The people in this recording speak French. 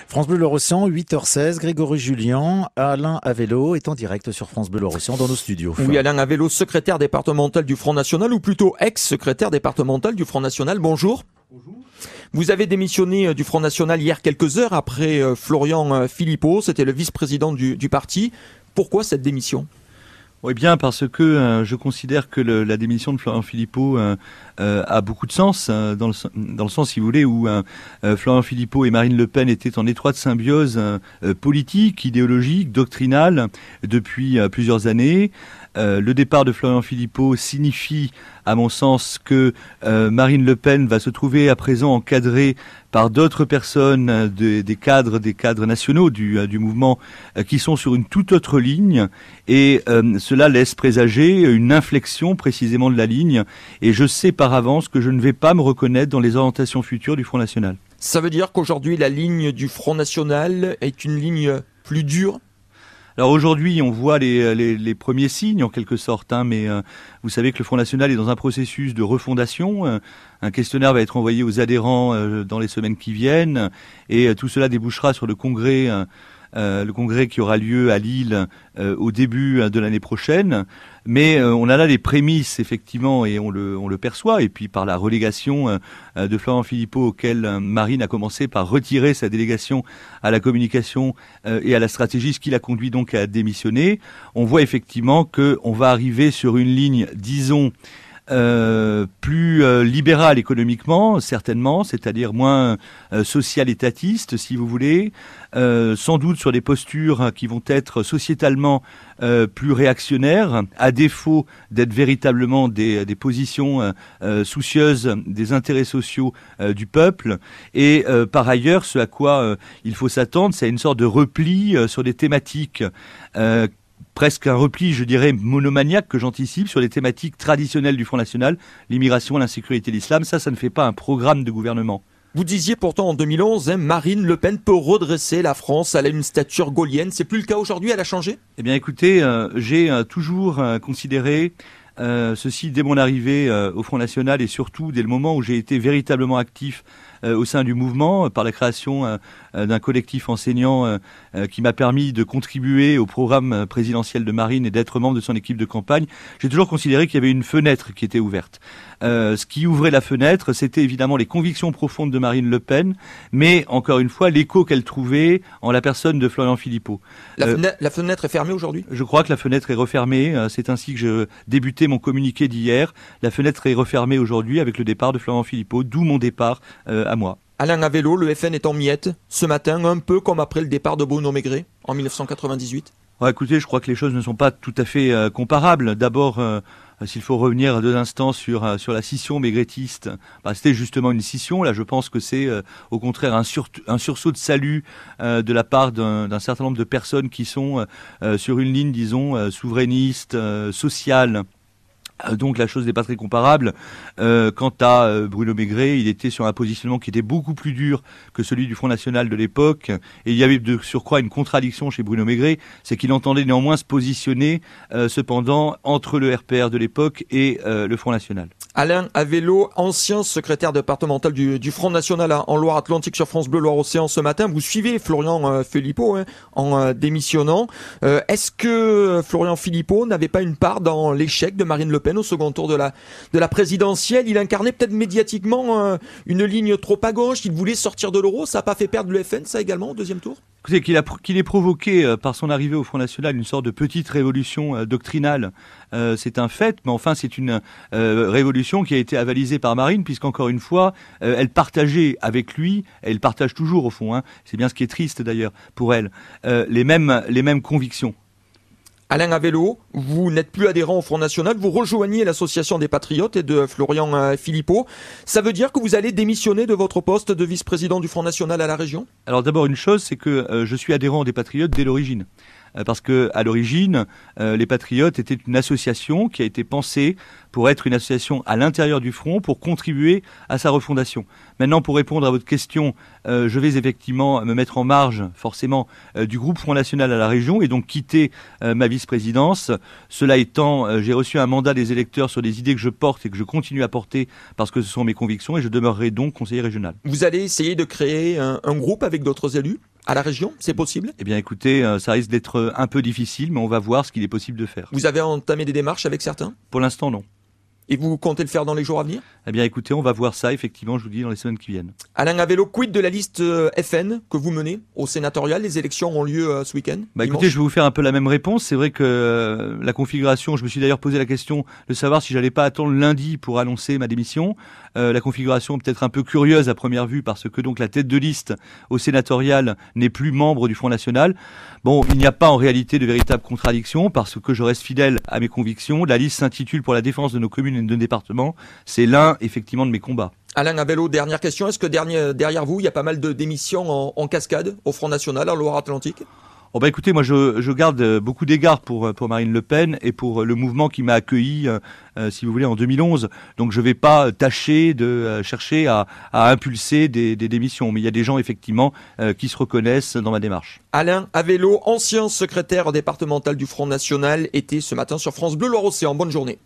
France Bleu Lorocéan, 8h16, Grégory Julien, Alain Avello est en direct sur France Bleu Lorocéan dans nos studios. Oui, Alain Avello, secrétaire départemental du Front National, ou plutôt ex-secrétaire départemental du Front National. Bonjour. Bonjour. Vous avez démissionné du Front National hier quelques heures après Florian Philippot, c'était le vice-président du parti. Pourquoi cette démission ? Oui, bien parce que je considère que la démission de Florian Philippot a beaucoup de sens, dans le sens, si vous voulez, où Florian Philippot et Marine Le Pen étaient en étroite symbiose politique, idéologique, doctrinale depuis plusieurs années. Le départ de Florian Philippot signifie, à mon sens, que Marine Le Pen va se trouver à présent encadrée par d'autres personnes, des cadres nationaux du mouvement, qui sont sur une toute autre ligne, et cela laisse présager une inflexion précisément de la ligne, et je sais par avance que je ne vais pas me reconnaître dans les orientations futures du Front National. Ça veut dire qu'aujourd'hui la ligne du Front National est une ligne plus dure ? Alors aujourd'hui, on voit les premiers signes en quelque sorte, mais vous savez que le Front National est dans un processus de refondation. Un questionnaire va être envoyé aux adhérents dans les semaines qui viennent, et tout cela débouchera sur le congrès qui aura lieu à Lille au début de l'année prochaine. Mais on a là les prémices, effectivement, et on le perçoit. Et puis par la relégation de Florian Philippot, auquel Marine a commencé par retirer sa délégation à la communication et à la stratégie, ce qui l'a conduit donc à démissionner, on voit effectivement qu'on va arriver sur une ligne, disons, plus libéral économiquement, certainement, c'est-à-dire moins social-étatiste, si vous voulez, sans doute sur des postures qui vont être sociétalement plus réactionnaires, à défaut d'être véritablement des positions soucieuses des intérêts sociaux du peuple. Et par ailleurs, ce à quoi il faut s'attendre, c'est une sorte de repli sur des thématiques presque un repli, je dirais, monomaniaque que j'anticipe sur les thématiques traditionnelles du Front National, l'immigration, l'insécurité, l'islam. Ça ne fait pas un programme de gouvernement. Vous disiez pourtant en 2011, Marine Le Pen peut redresser la France, elle a une stature gaulienne. C'est plus le cas aujourd'hui, elle a changé ? Eh bien écoutez, j'ai toujours considéré ceci dès mon arrivée au Front National, et surtout dès le moment où j'ai été véritablement actif au sein du mouvement, par la création d'un collectif enseignant qui m'a permis de contribuer au programme présidentiel de Marine et d'être membre de son équipe de campagne. J'ai toujours considéré qu'il y avait une fenêtre qui était ouverte. Ce qui ouvrait la fenêtre, c'était évidemment les convictions profondes de Marine Le Pen, mais encore une fois, l'écho qu'elle trouvait en la personne de Florian Philippot. La fenêtre est fermée aujourd'hui ? Je crois que la fenêtre est refermée. C'est ainsi que je débutais mon communiqué d'hier. La fenêtre est refermée aujourd'hui avec le départ de Florian Philippot, d'où mon départ à moi. Alain Avello, le FN est en miettes ce matin, un peu comme après le départ de Bruno Maigret en 1998. Écoutez, je crois que les choses ne sont pas tout à fait comparables. D'abord, s'il faut revenir 2 instants sur la scission maigretiste, c'était justement une scission. Là, je pense que c'est au contraire un sursaut de salut de la part d'un certain nombre de personnes qui sont sur une ligne, disons, souverainiste, sociale. Donc la chose n'est pas très comparable. Quant à Bruno Maigret, il était sur un positionnement qui était beaucoup plus dur que celui du Front National de l'époque, et il y avait de surcroît une contradiction chez Bruno Maigret, c'est qu'il entendait néanmoins se positionner cependant entre le RPR de l'époque et le Front National. Alain Avello, ancien secrétaire départemental du Front National en Loire-Atlantique sur France Bleu Loire-Océan ce matin. Vous suivez Florian Philippot en démissionnant. Est-ce que Florian Philippot n'avait pas une part dans l'échec de Marine Le Pen au second tour de la présidentielle? Il incarnait peut-être médiatiquement une ligne trop à gauche. Il voulait sortir de l'euro. Ça n'a pas fait perdre le FN, ça également, au deuxième tour? Écoutez, qu'il ait provoqué par son arrivée au Front National une sorte de petite révolution doctrinale, c'est un fait, mais enfin c'est une révolution qui a été avalisée par Marine, puisqu'encore une fois, elle partageait avec lui, elle partage toujours au fond, c'est bien ce qui est triste d'ailleurs pour elle, les mêmes convictions. Alain Avello, vous n'êtes plus adhérent au Front National, vous rejoignez l'association des Patriotes et de Florian Philippot. Ça veut dire que vous allez démissionner de votre poste de vice-président du Front National à la région? Alors d'abord une chose, c'est que je suis adhérent des Patriotes dès l'origine. Parce que à l'origine, les Patriotes étaient une association qui a été pensée pour être une association à l'intérieur du Front, pour contribuer à sa refondation. Maintenant, pour répondre à votre question, je vais effectivement me mettre en marge, forcément, du groupe Front National à la région et donc quitter ma vice-présidence. Cela étant, j'ai reçu un mandat des électeurs sur des idées que je porte et que je continue à porter parce que ce sont mes convictions et je demeurerai donc conseiller régional. Vous allez essayer de créer un groupe avec d'autres élus à la région, c'est possible? Eh bien écoutez, ça risque d'être un peu difficile, mais on va voir ce qu'il est possible de faire. Vous avez entamé des démarches avec certains? Pour l'instant, non. Et vous comptez le faire dans les jours à venir? Eh bien écoutez, on va voir ça effectivement, je vous dis, dans les semaines qui viennent. Alain Avello, quid de la liste FN que vous menez au sénatorial? Les élections ont lieu ce week-end. Écoutez, je vais vous faire un peu la même réponse. C'est vrai que la configuration, je me suis d'ailleurs posé la question de savoir si j'allais pas attendre lundi pour annoncer ma démission. La configuration peut-être un peu curieuse à première vue parce que donc la tête de liste au sénatorial n'est plus membre du Front National. Bon, il n'y a pas en réalité de véritable contradiction parce que je reste fidèle à mes convictions. La liste s'intitule pour la défense de nos communes et de nos départements. C'est l'un effectivement de mes combats. Alain Avello, dernière question. Est-ce que derrière vous, il y a pas mal de démissions en cascade au Front National, en Loire-Atlantique? Oh bah écoutez, moi je garde beaucoup d'égards pour Marine Le Pen et pour le mouvement qui m'a accueilli, si vous voulez, en 2011. Donc je vais pas tâcher de chercher à impulser des démissions. Mais il y a des gens effectivement qui se reconnaissent dans ma démarche. Alain Avello, ancien secrétaire départemental du Front National, était ce matin sur France Bleu Loire-Océan. Bonne journée.